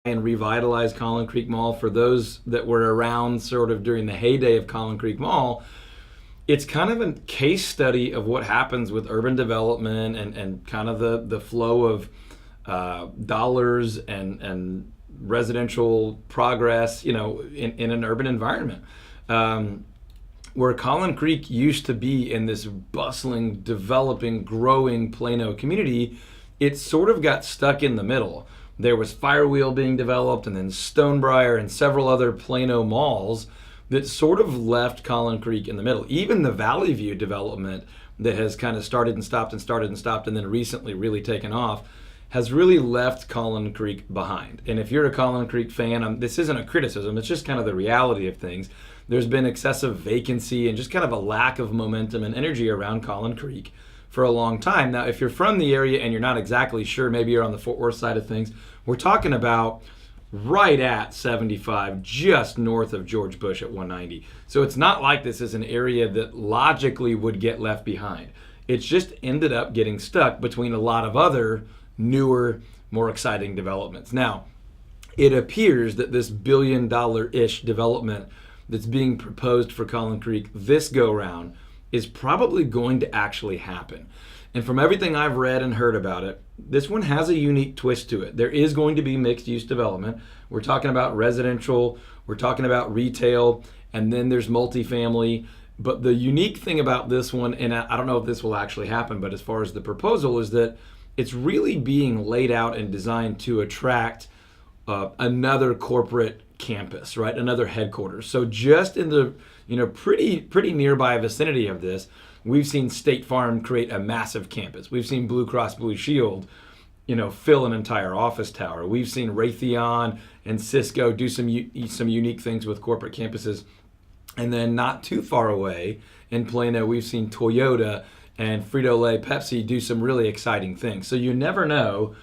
and revitalize Collin Creek Mall. For those that were around sort of during the heyday of Collin Creek Mall, it's kind of a case study of what happens with urban development and kind of the flow of dollars and residential progress, in an urban environment. Where Collin Creek used to be in this bustling, developing, growing Plano community, it sort of got stuck in the middle. There was Firewheel being developed, and then Stonebriar and several other Plano malls that sort of left Collin Creek in the middle. Even the Valley View development that has kind of started and stopped and started and stopped and then recently really taken off has really left Collin Creek behind. And if you're a Collin Creek fan, this isn't a criticism, it's just kind of the reality of things. There's been excessive vacancy and just kind of a lack of momentum and energy around Collin Creek for a long time. Now, if you're from the area and you're not exactly sure, maybe you're on the Fort Worth side of things, we're talking about right at 75, just north of George Bush at 190. So it's not like this is an area that logically would get left behind. It's just ended up getting stuck between a lot of other newer, more exciting developments. Now, it appears that this billion-dollar-ish development that's being proposed for Collin Creek this go-round is probably going to actually happen. And from everything I've read and heard about it, this one has a unique twist to it. There is going to be mixed-use development. We're talking about residential, we're talking about retail, and then there's multifamily. But the unique thing about this one, and I don't know if this will actually happen, but as far as the proposal, is that it's really being laid out and designed to attract another corporate campus, right? Another headquarters. So just in the pretty nearby vicinity of this, we've seen State Farm create a massive campus. We've seen Blue Cross Blue Shield, fill an entire office tower. We've seen Raytheon and Cisco do some unique things with corporate campuses. And then not too far away in Plano, we've seen Toyota and Frito-Lay, Pepsi do some really exciting things. So you never know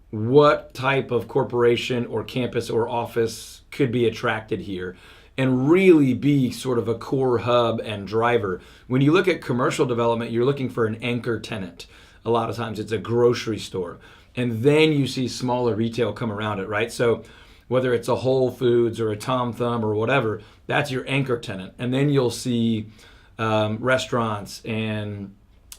what type of corporation or campus or office could be attracted here and really be sort of a core hub and driver. When you look at commercial development, you're looking for an anchor tenant. A lot of times it's a grocery store. And then you see smaller retail come around it, right? So whether it's a Whole Foods or a Tom Thumb or whatever, that's your anchor tenant. And then you'll see restaurants and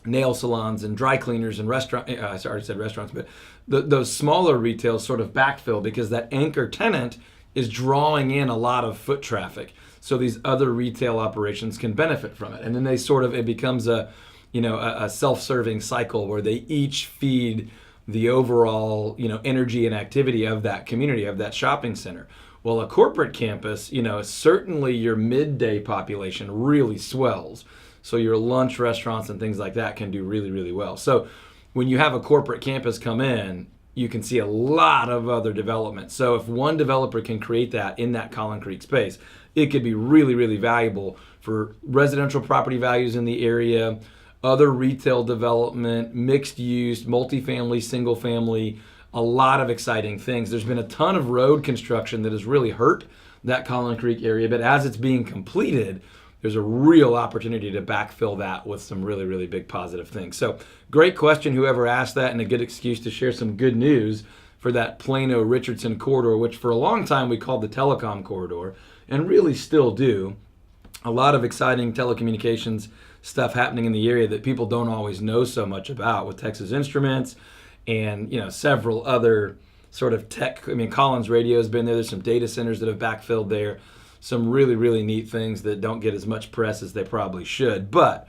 nail salons and dry cleaners and I already said restaurants, but those smaller retails sort of backfill because that anchor tenant is drawing in a lot of foot traffic. So these other retail operations can benefit from it. And then it becomes a self-serving cycle where they each feed the overall, energy and activity of that community, of that shopping center. Well, a corporate campus, certainly your midday population really swells. So your lunch restaurants and things like that can do really, really well. So when you have a corporate campus come in, you can see a lot of other development. So if one developer can create that in that Collin Creek space, it could be really, really valuable for residential property values in the area, other retail development, mixed use, multifamily, single family, a lot of exciting things. There's been a ton of road construction that has really hurt that Collin Creek area, but as it's being completed, there's a real opportunity to backfill that with some really, really big positive things. So great question, whoever asked that, and a good excuse to share some good news for that Plano-Richardson corridor, which for a long time we called the telecom corridor, and really still do. A lot of exciting telecommunications stuff happening in the area that people don't always know so much about with Texas Instruments and several other sort of tech. Collins Radio has been there. There's some data centers that have backfilled there. Some really, really neat things that don't get as much press as they probably should. But